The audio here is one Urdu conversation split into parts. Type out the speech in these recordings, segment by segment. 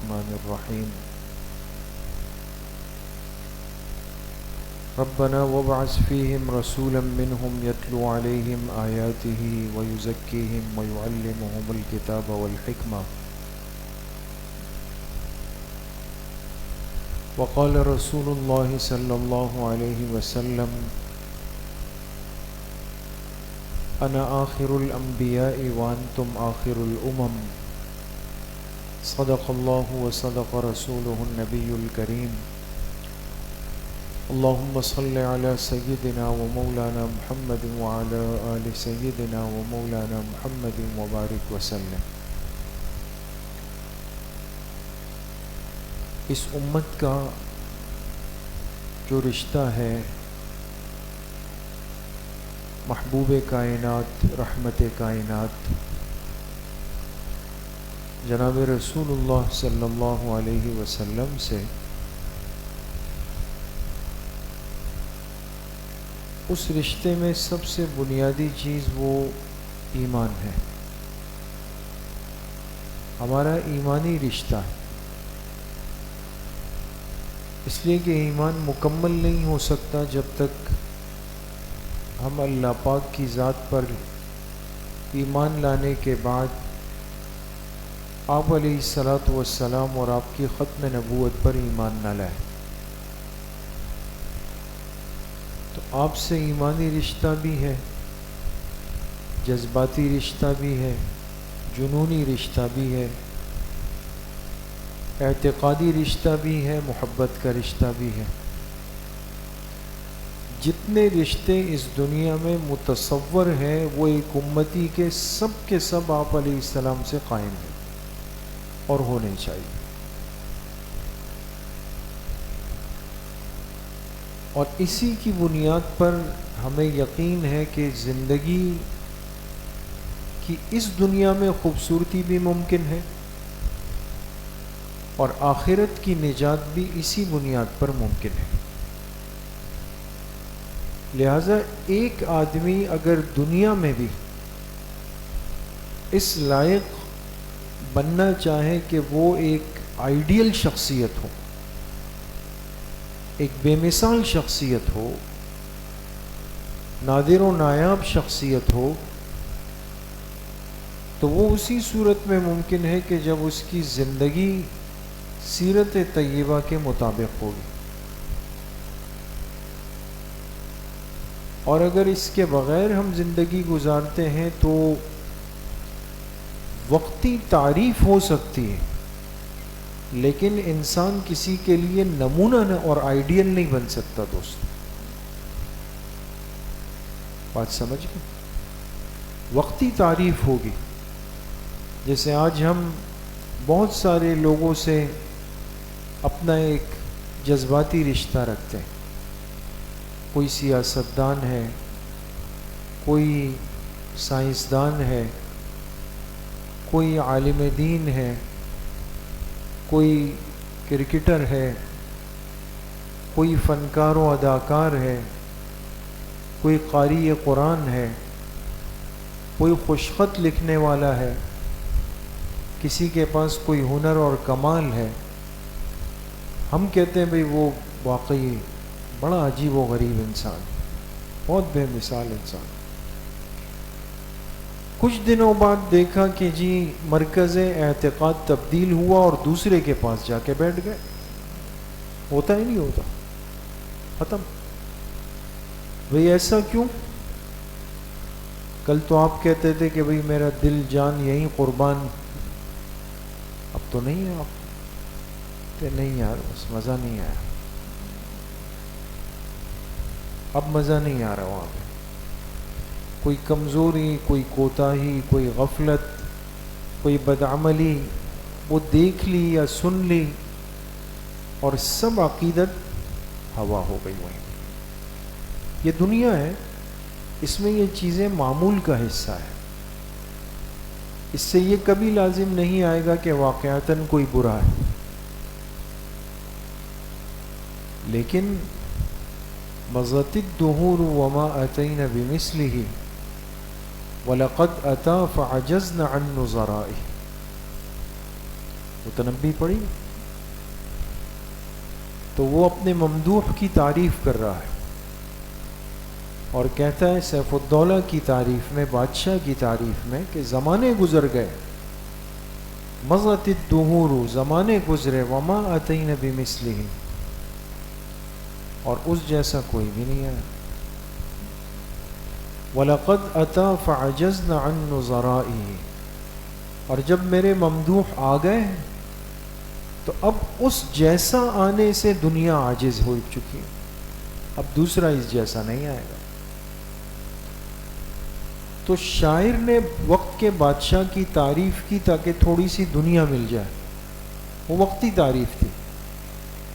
الرحمن الرحيم ربنا وابعث فيهم رسولا منهم يتلو عليهم آياته ويزكيهم ويعلمهم الكتاب والحكمة وقال رسول الله صلى الله عليه وسلم أنا آخر الأنبياء وأنتم آخر الأمم صدق الله وصدق رسوله النبي الكريم اللهم صل على سيدنا ومولانا محمد وعلى آل سيدنا ومولانا محمد وبارك وسلم. اس امت کا جو رشتہ ہے محبوب کائنات رحمت کائنات جناب رسول اللہ صلی اللہ علیہ وسلم سے، اس رشتے میں سب سے بنیادی چیز وہ ایمان ہے، ہمارا ایمانی رشتہ ہے. اس لیے کہ ایمان مکمل نہیں ہو سکتا جب تک ہم اللہ پاک کی ذات پر ایمان لانے کے بعد آپ علیہ الصلاۃ والسلام اور آپ کی ختم نبوت پر ایمان نہ لائیں. تو آپ سے ایمانی رشتہ بھی ہے، جذباتی رشتہ بھی ہے، جنونی رشتہ بھی ہے، اعتقادی رشتہ بھی ہے، محبت کا رشتہ بھی ہے. جتنے رشتے اس دنیا میں متصور ہیں وہ ایک امتی کے سب آپ علیہ السلام سے قائم ہیں اور ہونے چاہیے. اور اسی کی بنیاد پر ہمیں یقین ہے کہ زندگی کی اس دنیا میں خوبصورتی بھی ممکن ہے اور آخرت کی نجات بھی اسی بنیاد پر ممکن ہے. لہذا ایک آدمی اگر دنیا میں بھی اس لائق بننا چاہے کہ وہ ایک آئیڈیل شخصیت ہو، ایک بے مثال شخصیت ہو، نادر و نایاب شخصیت ہو، تو وہ اسی صورت میں ممکن ہے کہ جب اس کی زندگی سیرت طیبہ کے مطابق ہوگی. اور اگر اس کے بغیر ہم زندگی گزارتے ہیں تو وقتی تعریف ہو سکتی ہے لیکن انسان کسی کے لیے نمونہ اور آئیڈیل نہیں بن سکتا. دوست بات سمجھ گئے؟ وقتی تعریف ہوگی. جیسے آج ہم بہت سارے لوگوں سے اپنا ایک جذباتی رشتہ رکھتے ہیں. کوئی سیاستدان ہے، کوئی سائنسدان ہے، کوئی عالم دین ہے، کوئی کرکٹر ہے، کوئی فنکار و اداکار ہے، کوئی قاری قرآن ہے، کوئی خوشخط لکھنے والا ہے، کسی کے پاس کوئی ہنر اور کمال ہے. ہم کہتے ہیں بھئی وہ واقعی بڑا عجیب و غریب انسان، بہت بے مثال انسان. کچھ دنوں بعد دیکھا کہ جی مرکز اعتقاد تبدیل ہوا اور دوسرے کے پاس جا کے بیٹھ گئے. ہوتا ہی نہیں ہوتا، ختم. بھئی ایسا کیوں؟ کل تو آپ کہتے تھے کہ بھئی میرا دل جان یہیں قربان، اب تو نہیں ہے. آپ کہ نہیں یار بس مزہ نہیں آیا، اب مزہ نہیں آ رہا. وہاں پہ کوئی کمزوری، کوئی کوتاہی، کوئی غفلت، کوئی بدعملی وہ دیکھ لی یا سن لی اور سب عقیدت ہوا ہو گئی. وہیں یہ دنیا ہے، اس میں یہ چیزیں معمول کا حصہ ہے. اس سے یہ کبھی لازم نہیں آئے گا کہ واقعتاً کوئی برا ہے، لیکن مضت الدہور وما اتینا بمثلہ وَلَقَدْ أَتَى فَعَجَزْنَ عَنْ نُظَرَائِهِ. متنبی پڑھی تو وہ اپنے ممدوح کی تعریف کر رہا ہے اور کہتا ہے سیف الدولہ کی تعریف میں، بادشاہ کی تعریف میں، کہ زمانے گزر گئے، مضت الدہور، زمانے گزرے، وما اتین بمثلہ، اور اس جیسا کوئی بھی نہیں آیا، وَلَقَدْ أَتَى فَعَجَزْنَ عَنْ نُظَرَائِهِ، اور جب میرے ممدوح آ گئے تو اب اس جیسا آنے سے دنیا عاجز ہو چکی ہے، اب دوسرا اس جیسا نہیں آئے گا۔ تو شاعر نے وقت کے بادشاہ کی تعریف کی تاکہ تھوڑی سی دنیا مل جائے، وہ وقتی تعریف تھی،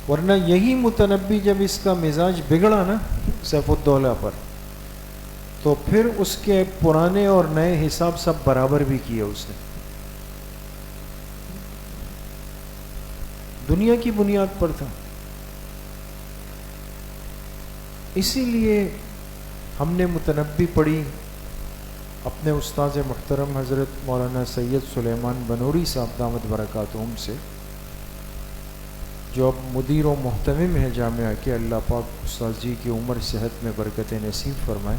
ورنہ یہی متنبی جب اس کا مزاج بگڑا نا سیف الدولہ پر، تو پھر اس کے پرانے اور نئے حساب سب برابر بھی کیے اس نے، دنیا کی بنیاد پر تھا۔ اسی لیے ہم نے متنبی پڑھی اپنے استاذ محترم حضرت مولانا سید سلیمان بنوری صاحب دامت برکاتہم سے، جو اب مدیر و محتمم ہے جامعہ کے، اللہ پاک استاذ جی کی عمر صحت میں برکت نصیب فرمائے۔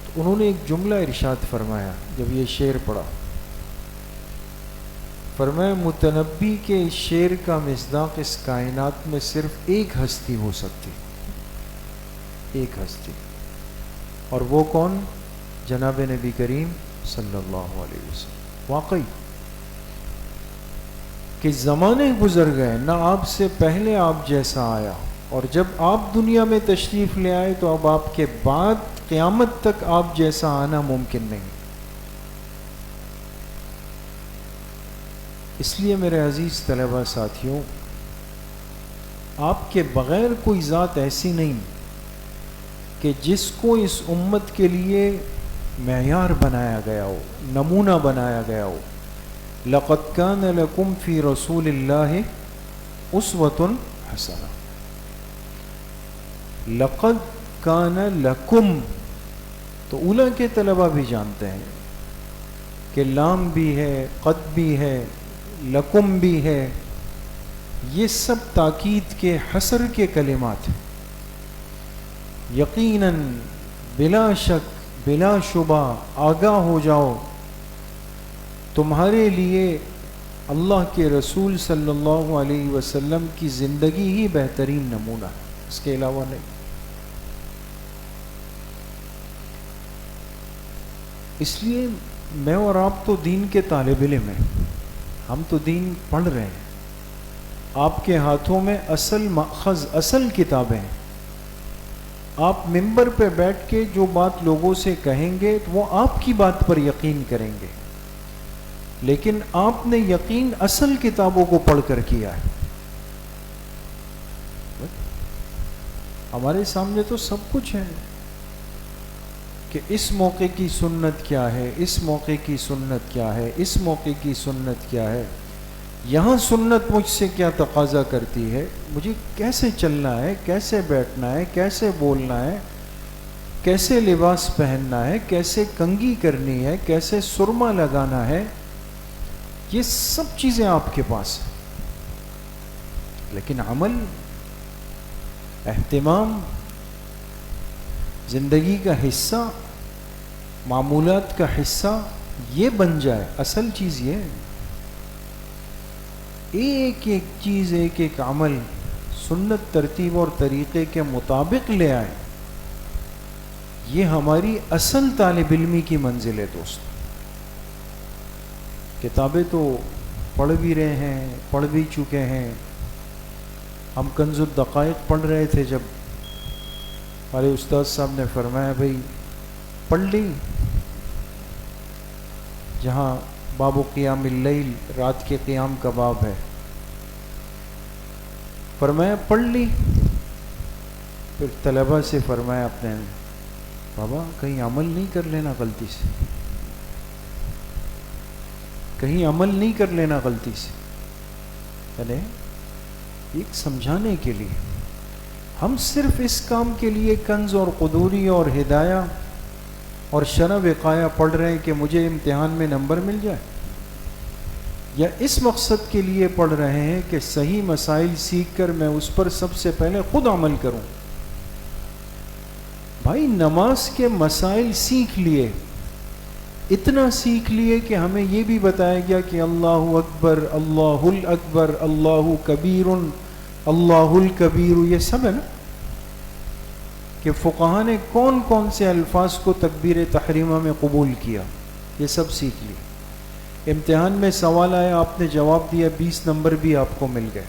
تو انہوں نے ایک جملہ ارشاد فرمایا جب یہ شعر پڑھا، فرمایا متنبی کے اس شعر کا مصداق اس کائنات میں صرف ایک ہستی ہو سکتی، ایک ہستی، اور وہ کون؟ جناب نبی کریم صلی اللہ علیہ وسلم۔ واقعی کہ زمانے گزر گئے، نہ آپ سے پہلے آپ جیسا آیا، اور جب آپ دنیا میں تشریف لے آئے تو اب آپ کے بعد قیامت تک آپ جیسا آنا ممکن نہیں۔ اس لیے میرے عزیز طلبہ ساتھیوں، آپ کے بغیر کوئی ذات ایسی نہیں کہ جس کو اس امت کے لیے معیار بنایا گیا ہو، نمونہ بنایا گیا ہو۔ لَقَدْ كَانَ لَكُمْ فِي رَسُولِ اللَّهِ أُسْوَةٌ حَسَنَةٌ، لَقَدْ كَانَ لَكُمْ، تو اولیٰ کے طلبہ بھی جانتے ہیں کہ لام بھی ہے، قد بھی ہے، لکم بھی ہے، یہ سب تاکید کے حصر کے کلمات ہیں۔ یقیناً، بلا شک، بلا شبہ، آگاہ ہو جاؤ، تمہارے لیے اللہ کے رسول صلی اللہ علیہ وسلم کی زندگی ہی بہترین نمونہ ہے، اس کے علاوہ نہیں۔ اس لیے میں اور آپ تو دین کے طالب علم ہیں، ہم تو دین پڑھ رہے ہیں، آپ کے ہاتھوں میں اصل ماخذ، اصل کتابیں ہیں، آپ ممبر پہ بیٹھ کے جو بات لوگوں سے کہیں گے تو وہ آپ کی بات پر یقین کریں گے، لیکن آپ نے یقین اصل کتابوں کو پڑھ کر کیا ہے۔ ہمارے سامنے تو سب کچھ ہے کہ اس موقع کی سنت کیا ہے، اس موقع کی سنت کیا ہے، اس موقع کی سنت کیا ہے، یہاں سنت مجھ سے کیا تقاضا کرتی ہے، مجھے کیسے چلنا ہے، کیسے بیٹھنا ہے، کیسے بولنا ہے، کیسے لباس پہننا ہے، کیسے کنگھی کرنی ہے، کیسے سرما لگانا ہے، یہ سب چیزیں آپ کے پاس ہیں، لیکن عمل، اہتمام، زندگی کا حصہ، معمولات کا حصہ یہ بن جائے، اصل چیز یہ ہے۔ ایک ایک چیز، ایک ایک عمل سنت، ترتیب اور طریقے کے مطابق لے آئے، یہ ہماری اصل طالب علمی کی منزل ہے دوست۔ کتابیں تو پڑھ بھی رہے ہیں، پڑھ بھی چکے ہیں۔ ہم کنز الدقائق پڑھ رہے تھے جب ہمارے استاد صاحب نے فرمایا بھائی پڑھ لی، جہاں باب قیام اللیل، رات کے قیام کا باب ہے، فرمایا پڑھ لی۔ پھر طلبہ سے فرمایا اپنے، بابا کہیں عمل نہیں کر لینا غلطی سے، کہیں عمل نہیں کر لینا غلطی سے، یعنی ایک سمجھانے کے لیے۔ ہم صرف اس کام کے لیے کنز اور قدوری اور ہدایہ اور شرح وقایہ پڑھ رہے ہیں کہ مجھے امتحان میں نمبر مل جائے، یا اس مقصد کے لیے پڑھ رہے ہیں کہ صحیح مسائل سیکھ کر میں اس پر سب سے پہلے خود عمل کروں؟ بھائی نماز کے مسائل سیکھ لیے، اتنا سیکھ لیے کہ ہمیں یہ بھی بتایا گیا کہ اللہ اکبر، اللہ الاکبر، اللہ کبیر، اللہ الکبیر، یہ سب ہے نا، کہ فقہا نے کون کون سے الفاظ کو تکبیر تحریمہ میں قبول کیا، یہ سب سیکھ لیے۔ امتحان میں سوال آیا، آپ نے جواب دیا، 20 نمبر بھی آپ کو مل گئے۔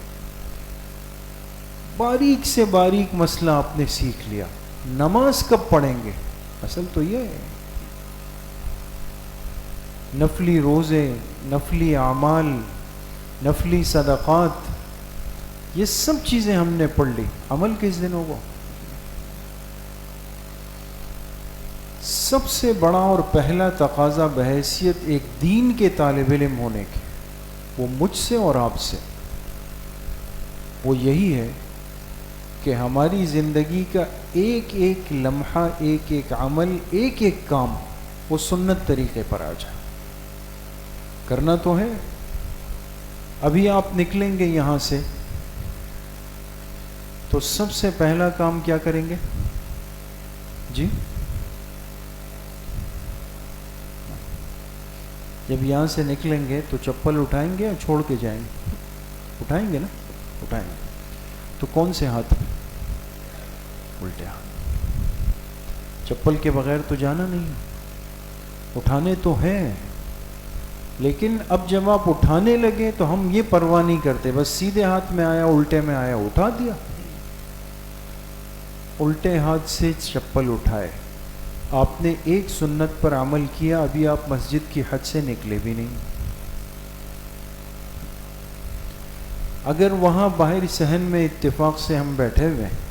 باریک سے باریک مسئلہ آپ نے سیکھ لیا۔ نماز کب پڑھیں گے؟ اصل تو یہ ہے، نفلی روزے، نفلی اعمال، نفلی صدقات، یہ سب چیزیں ہم نے پڑھ لی، عمل کس دن ہوگا؟ سب سے بڑا اور پہلا تقاضا بحیثیت ایک دین کے طالب علم ہونے کے، وہ مجھ سے اور آپ سے، وہ یہی ہے کہ ہماری زندگی کا ایک ایک لمحہ، ایک ایک عمل، ایک ایک کام وہ سنت طریقے پر آ جائے۔ کرنا تو ہے۔ ابھی آپ نکلیں گے یہاں سے تو سب سے پہلا کام کیا کریں گے؟ جی، جب یہاں سے نکلیں گے تو چپل اٹھائیں گے یا چھوڑ کے جائیں گے؟ اٹھائیں گے نا؟ اٹھائیں گے۔ تو کون سے ہاتھ میں؟ الٹے ہاتھ۔ چپل کے بغیر تو جانا نہیں، اٹھانے تو ہیں، لیکن اب جب آپ اٹھانے لگے تو ہم یہ پرواہ نہیں کرتے، بس سیدھے ہاتھ میں آیا، الٹے میں آیا، اٹھا دیا۔ الٹے ہاتھ سے چپل اٹھائے، آپ نے ایک سنت پر عمل کیا، ابھی آپ مسجد کی حد سے نکلے بھی نہیں۔ اگر وہاں باہر صحن میں اتفاق سے ہم بیٹھے ہوئے ہیں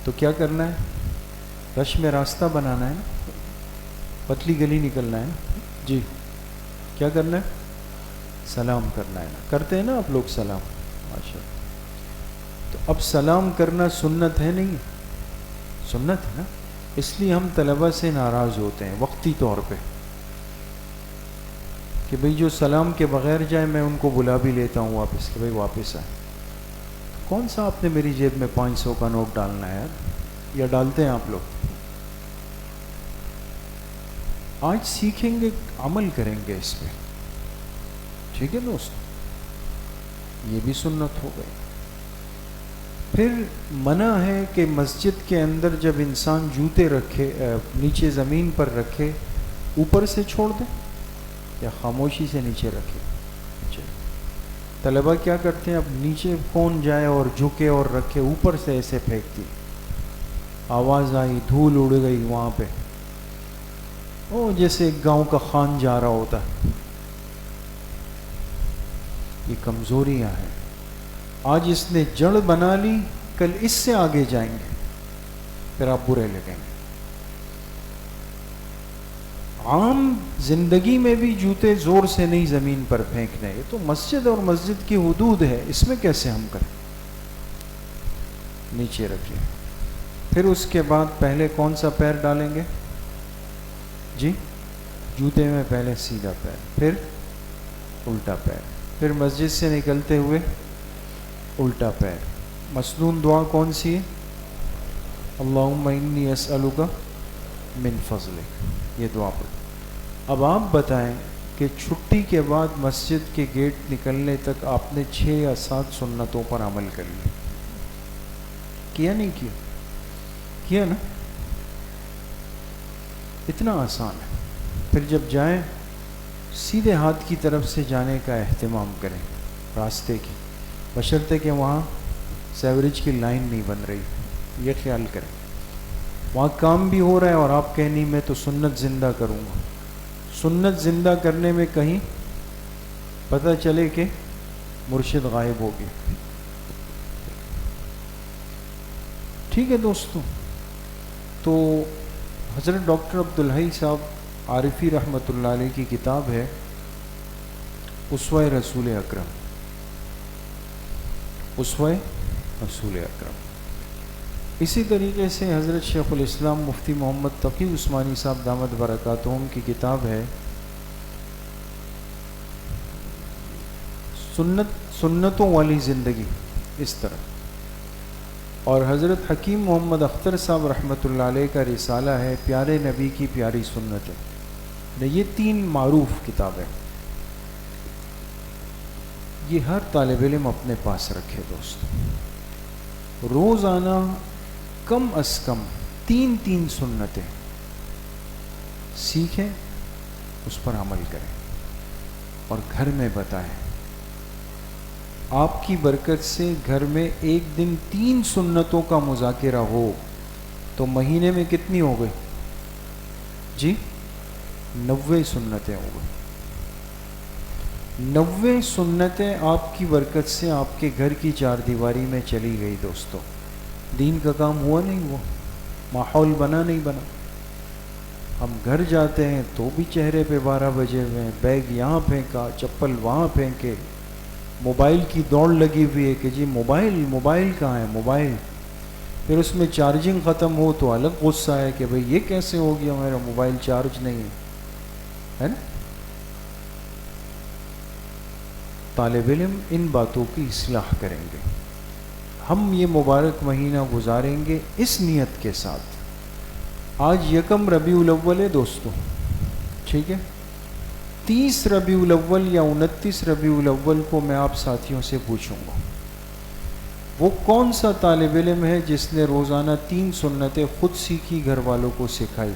تو کیا کرنا ہے؟ رش میں راستہ بنانا ہے نا، پتلی گلی نکلنا ہے نا۔ جی، کیا کرنا ہے؟ سلام کرنا ہے نا۔ کرتے ہیں نا آپ لوگ سلام؟ ماشاء اللہ۔ تو اب سلام کرنا سنت ہے نہیں؟ سنت ہے نا۔ اس لیے ہم طلبہ سے ناراض ہوتے ہیں وقتی طور پہ کہ بھئی جو سلام کے بغیر جائے میں ان کو بلا بھی لیتا ہوں واپس کہ بھئی واپس آئے۔ کون سا آپ نے میری جیب میں 500 کا نوٹ ڈالنا ہے یار؟ یا ڈالتے ہیں آپ لوگ؟ آج سیکھیں گے، عمل کریں گے اس پہ، ٹھیک ہے دوست؟ یہ بھی سنت ہو گئی۔ پھر منع ہے کہ مسجد کے اندر جب انسان جوتے رکھے، نیچے زمین پر رکھے، اوپر سے چھوڑ دے یا خاموشی سے نیچے رکھے۔ طلبہ کیا کرتے ہیں؟ اب نیچے کون جائے اور جھکے اور رکھے، اوپر سے ایسے پھینکتی، آواز آئی، دھول اڑ گئی وہاں پہ، او جیسے ایک گاؤں کا خان جا رہا ہوتا ہے۔ یہ کمزوریاں ہیں۔ آج اس نے جڑ بنا لی، کل اس سے آگے جائیں گے، پھر آپ برے لگیں گے۔ عام زندگی میں بھی جوتے زور سے نہیں زمین پر پھینکنے، یہ تو مسجد اور مسجد کی حدود ہے، اس میں کیسے ہم کریں؟ نیچے رکھیں۔ پھر اس کے بعد پہلے کون سا پیر ڈالیں گے؟ جی، جوتے میں پہلے سیدھا پیر، پھر الٹا پیر، پھر مسجد سے نکلتے ہوئے الٹا پیر۔ مسنون دعا کون سی ہے؟ اللہم انی اسألک من فضلک، یہ دعا پڑھ۔ اب آپ بتائیں کہ چھٹی کے بعد مسجد کے گیٹ نکلنے تک آپ نے 6 یا 7 سنتوں پر عمل کر لیا، کیا نہیں کیا؟ کیا نا؟ اتنا آسان ہے۔ پھر جب جائیں سیدھے ہاتھ کی طرف سے جانے کا اہتمام کریں راستے کی، بشرطے کہ وہاں سیوریج کی لائن نہیں بن رہی، یہ خیال کریں۔ وہاں کام بھی ہو رہا ہے اور آپ کہیں نہیں میں تو سنت زندہ کروں گا، سنت زندہ کرنے میں کہیں پتہ چلے کہ مرشد غائب ہو گیا۔ ٹھیک ہے دوستو، تو حضرت ڈاکٹر عبدالحی صاحب عارفی رحمۃ اللہ علیہ کی کتاب ہے اسوہ رسول اکرم، اسوہ رسول اکرم۔ اسی طریقے سے حضرت شیخ الاسلام مفتی محمد تقی عثمانی صاحب دامت برکاتہم کی کتاب ہے سنتوں والی زندگی اس طرح. اور حضرت حکیم محمد اختر صاحب رحمۃ اللہ علیہ کا رسالہ ہے پیارے نبی کی پیاری سنتیں. یہ 3 معروف کتابیں یہ ہر طالب علم اپنے پاس رکھے دوست. روزانہ کم از کم 3 سنتیں سیکھیں, اس پر عمل کریں اور گھر میں بتائیں. آپ کی برکت سے گھر میں ایک دن 3 سنتوں کا مذاکرہ ہو تو مہینے میں کتنی ہو گئی جی؟ 90 سنتیں ہو گئی. 90 سنتیں آپ کی برکت سے آپ کے گھر کی 4 دیواری میں چلی گئی دوستو. دین کا کام ہوا نہیں ہوا, ماحول بنا نہیں بنا. ہم گھر جاتے ہیں تو بھی چہرے پہ 12 بجے ہوئے ہیں, بیگ یہاں پھینکا, چپل وہاں پھینکے, موبائل کی دوڑ لگی ہوئی ہے کہ جی موبائل کہاں ہے موبائل. پھر اس میں چارجنگ ختم ہو تو الگ غصہ ہے کہ بھئی یہ کیسے ہو گیا, میرا موبائل چارج نہیں ہے نا. طالب علم ان باتوں کی اصلاح کریں گے. ہم یہ مبارک مہینہ گزاریں گے اس نیت کے ساتھ. آج 1 ربیع الاول ہے دوستو, ٹھیک ہے. 30 ربیع الاول یا 29 ربیع الاول کو میں آپ ساتھیوں سے پوچھوں گا وہ کون سا طالب علم ہے جس نے روزانہ 3 سنتیں خود سیکھی, گھر والوں کو سکھائی.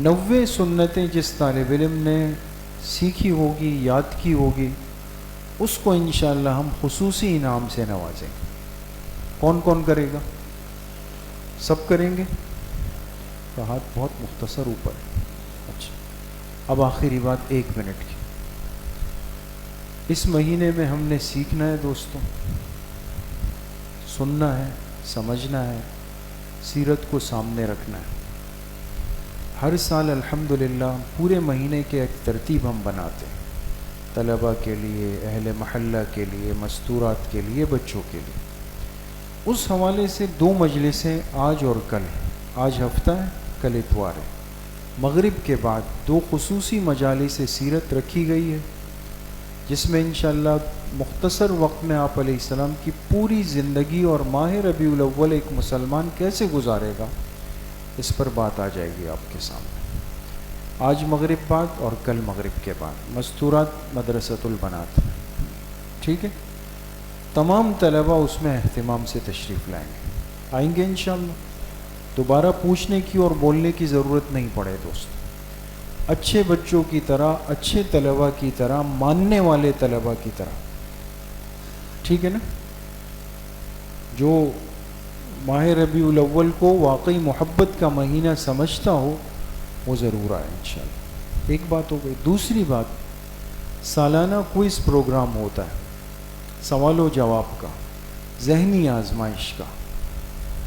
90 سنتیں جس طالب علم نے سیکھی ہوگی, یاد کی ہوگی, اس کو انشاءاللہ ہم خصوصی انعام سے نوازیں گے. کون کون کرے گا؟ سب کریں گے؟ تو ہاتھ بہت مختصر اوپر ہے. اچھا, اب آخری بات 1 منٹ کی. اس مہینے میں ہم نے سیکھنا ہے دوستوں, سننا ہے, سمجھنا ہے, سیرت کو سامنے رکھنا ہے. ہر سال الحمدللہ پورے مہینے کے ایک ترتیب ہم بناتے ہیں, طلباء کے لیے, اہل محلہ کے لیے, مستورات کے لیے, بچوں کے لیے. اس حوالے سے 2 مجلسیں آج اور کل ہیں. آج ہفتہ ہے, کل اتوار ہے. مغرب کے بعد 2 خصوصی مجالس سیرت رکھی گئی ہے جس میں انشاءاللہ مختصر وقت میں آپ علیہ السلام کی پوری زندگی اور ماہ ربیع الاول ایک مسلمان کیسے گزارے گا اس پر بات آ جائے گی آپ کے سامنے. آج مغرب بعد اور کل مغرب کے بعد مستورات مدرسۃ البنات, ٹھیک ہے. تمام طلباء اس میں اہتمام سے تشریف لائیں گے, آئیں گے انشاءاللہ. دوبارہ پوچھنے کی اور بولنے کی ضرورت نہیں پڑے دوست. اچھے بچوں کی طرح, اچھے طلباء کی طرح, ماننے والے طلباء کی طرح, ٹھیک ہے نا. جو ماہ ربیع الاول کو واقعی محبت کا مہینہ سمجھتا ہو وہ ضرور آئے انشاءاللہ. ایک بات ہو گئی. دوسری بات, سالانہ کوئز پروگرام ہوتا ہے, سوال و جواب کا, ذہنی آزمائش کا.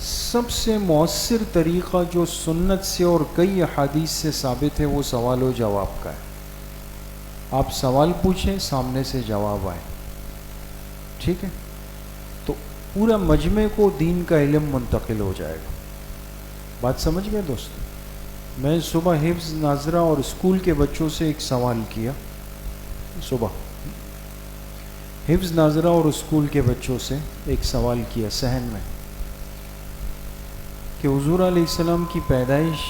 سب سے مؤثر طریقہ جو سنت سے اور کئی احادیث سے ثابت ہے وہ سوال و جواب کا ہے. آپ سوال پوچھیں, سامنے سے جواب آئے, ٹھیک ہے. تو پورا مجمع کو دین کا علم منتقل ہو جائے گا. بات سمجھ گئے دوست؟ میں صبح حفظ ناظرہ اور اسکول کے بچوں سے ایک سوال کیا, صبح حفظ ناظرہ اور اسکول کے بچوں سے ایک سوال کیا صحن میں کہ حضور علیہ السلام کی پیدائش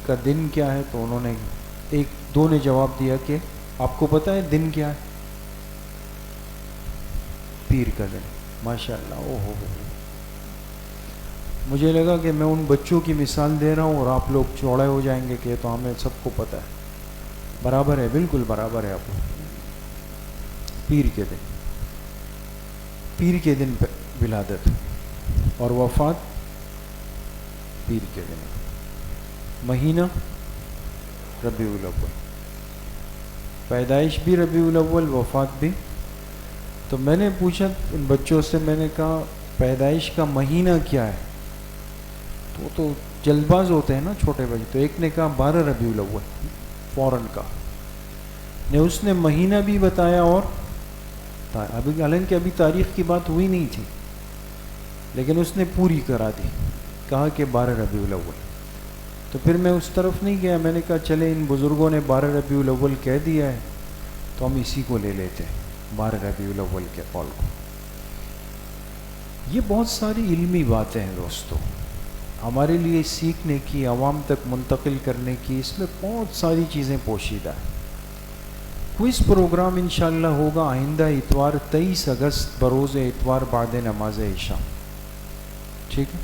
کا دن کیا ہے. تو انہوں نے 2 نے جواب دیا کہ آپ کو پتہ ہے دن کیا ہے؟ پیر کا دن. ماشاءاللہ, او ہو. مجھے لگا کہ میں ان بچوں کی مثال دے رہا ہوں اور آپ لوگ چوڑے ہو جائیں گے کہ تو ہمیں سب کو پتہ ہے. برابر ہے, بالکل برابر ہے. آپ پیر کے دن, پیر کے دن ولادت اور وفات پیر کے دن. مہینہ ربیع الاول, پیدائش بھی ربیع الاول, وفات بھی. تو میں نے پوچھا ان بچوں سے, میں نے کہا پیدائش کا مہینہ کیا ہے؟ تو جلد باز ہوتے ہیں نا چھوٹے بچے. تو ایک نے کہا 12 ربیع الاول, فوراً کا نے اس نے مہینہ بھی بتایا اور ابھی, حالانکہ ابھی تاریخ کی بات ہوئی نہیں تھی, لیکن اس نے پوری کرا دی, کہا کہ 12 ربیع الاول. تو پھر میں اس طرف نہیں گیا, میں نے کہا چلے ان بزرگوں نے 12 ربیع الاول کہہ دیا ہے تو ہم اسی کو لے لیتے ہیں. 12 ربیع الاول کے قول کو. یہ بہت ساری علمی باتیں ہیں دوستو، ہمارے لیے سیکھنے کی، عوام تک منتقل کرنے کی، اس میں بہت ساری چیزیں پوشیدہ ہیں. کوئز پروگرام انشاءاللہ ہوگا آئندہ اتوار 23 اگست بروز اتوار بعد نماز عشاء. ٹھیک ہے.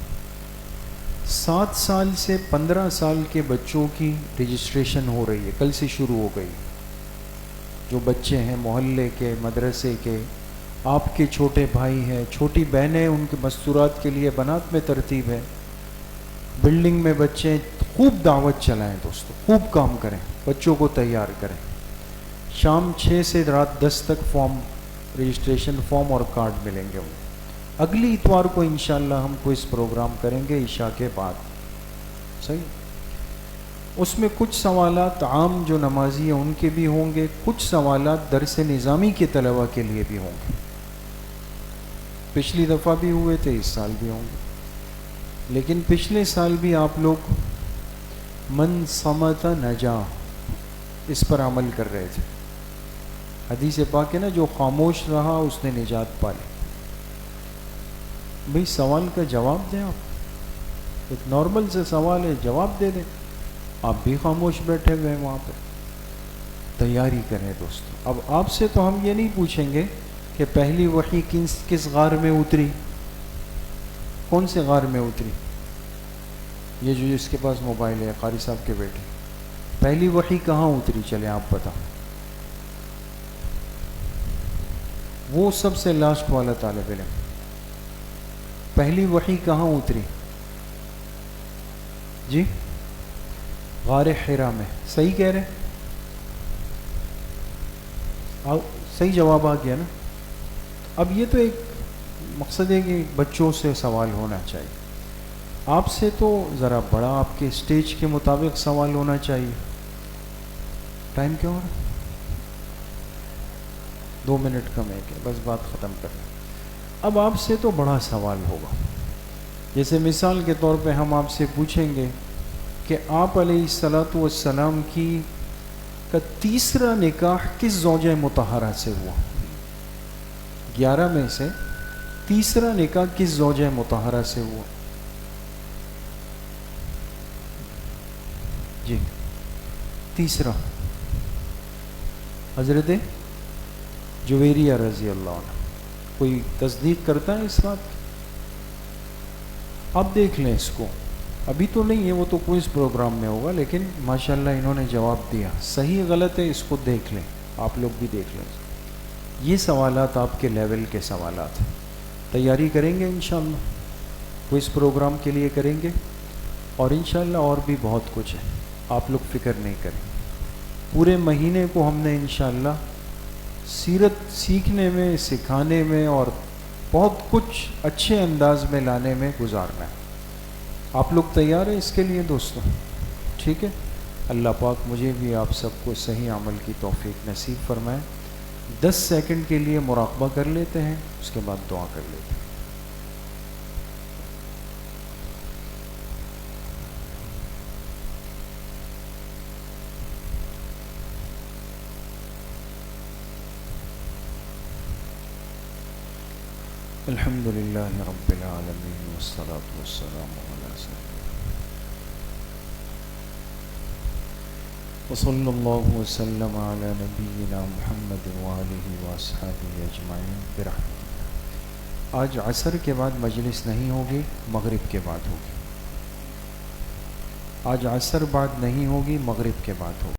7 سال سے 15 سال کے بچوں کی رجسٹریشن ہو رہی ہے، کل سے شروع ہو گئی. جو بچے ہیں محلے کے، مدرسے کے، آپ کے چھوٹے بھائی ہیں، چھوٹی بہنیں، ان کے مستورات کے لیے بنات میں ترتیب ہے. بلڈنگ میں بچے، خوب دعوت چلائیں دوستو، خوب کام کریں، بچوں کو تیار کریں. شام 6 سے رات 10 تک رجسٹریشن فارم اور کارڈ ملیں گے. اگلی اتوار کو انشاءاللہ ہم کوئز پروگرام کریں گے عشاء کے بعد. صحیح. اس میں کچھ سوالات عام جو نمازی ہیں ان کے بھی ہوں گے، کچھ سوالات درس نظامی کے طلباء کے لیے بھی ہوں گے. پچھلی دفعہ بھی ہوئے تھے، اس سال بھی ہوں گے. لیکن پچھلے سال بھی آپ لوگ من صمت نجا اس پر عمل کر رہے تھے. حدیث پاک ہے نا، جو خاموش رہا اس نے نجات پا لی. بھئی سوال کا جواب دیں. آپ ایک نارمل سے سوال ہے، جواب دے دیں. آپ بھی خاموش بیٹھے ہوئے ہیں وہاں پہ. تیاری کریں دوستو. اب آپ سے تو ہم یہ نہیں پوچھیں گے کہ پہلی وحی کس غار میں اتری، کون سے غار میں اتری. یہ جو جس کے پاس موبائل ہے، قاری صاحب کے بیٹے، پہلی وحی کہاں اتری، چلیں آپ بتاؤ. وہ سب سے لاسٹ والا طالب علم، پہلی وحی کہاں اتری؟ جی غار حرا میں. صحیح کہہ رہے ہیں؟ صحیح جواب آ گیا نا. اب یہ تو ایک مقصد ہے کہ بچوں سے سوال ہونا چاہیے. آپ سے تو ذرا بڑا، آپ کے اسٹیج کے مطابق سوال ہونا چاہیے. ٹائم کیا ہو رہا ہے؟ 2 منٹ کم ہے کہ بس بات ختم کر لیں. اب آپ سے تو بڑا سوال ہوگا. جیسے مثال کے طور پہ ہم آپ سے پوچھیں گے کہ آپ علیہ الصلاۃ والسلام کا تیسرا نکاح کس زوجہ مطہرہ سے ہوا؟ 11 میں سے تیسرا نکاح کس زوجہ مطہرہ سے ہوا؟ جی تیسرا حضرت جویریہ رضی اللہ عنہ. کوئی تصدیق کرتا ہے اس بات کی؟ آپ دیکھ لیں اس کو. ابھی تو نہیں ہے، وہ تو کوئز پروگرام میں ہوگا، لیکن ماشاءاللہ انہوں نے جواب دیا. صحیح غلط ہے اس کو دیکھ لیں، آپ لوگ بھی دیکھ لیں. یہ سوالات آپ کے لیول کے سوالات ہیں. تیاری کریں گے انشاءاللہ، کوئز پروگرام کے لیے کریں گے. اور انشاءاللہ اور بھی بہت کچھ ہے، آپ لوگ فکر نہیں کریں. پورے مہینے کو ہم نے انشاءاللہ سیرت سیکھنے میں، سکھانے میں اور بہت کچھ اچھے انداز میں لانے میں گزارنا ہے. آپ لوگ تیار ہیں اس کے لیے دوستوں؟ ٹھیک ہے. اللہ پاک مجھے بھی آپ سب کو صحیح عمل کی توفیق نصیب فرمائے. 10 سیکنڈ کے لیے مراقبہ کر لیتے ہیں، اس کے بعد دعا کر لیتے ہیں. الحمد للہ رب العالمین والصلاة والسلام علی سیدنا وصلی اللہ وسلم علی نبینا محمد وآلہ واصحابہ اجمعین برحمتہ. آج عصر کے بعد مجلس نہیں ہوگی، مغرب کے بعد ہوگی. آج عصر بعد نہیں ہوگی، مغرب کے بعد ہوگی.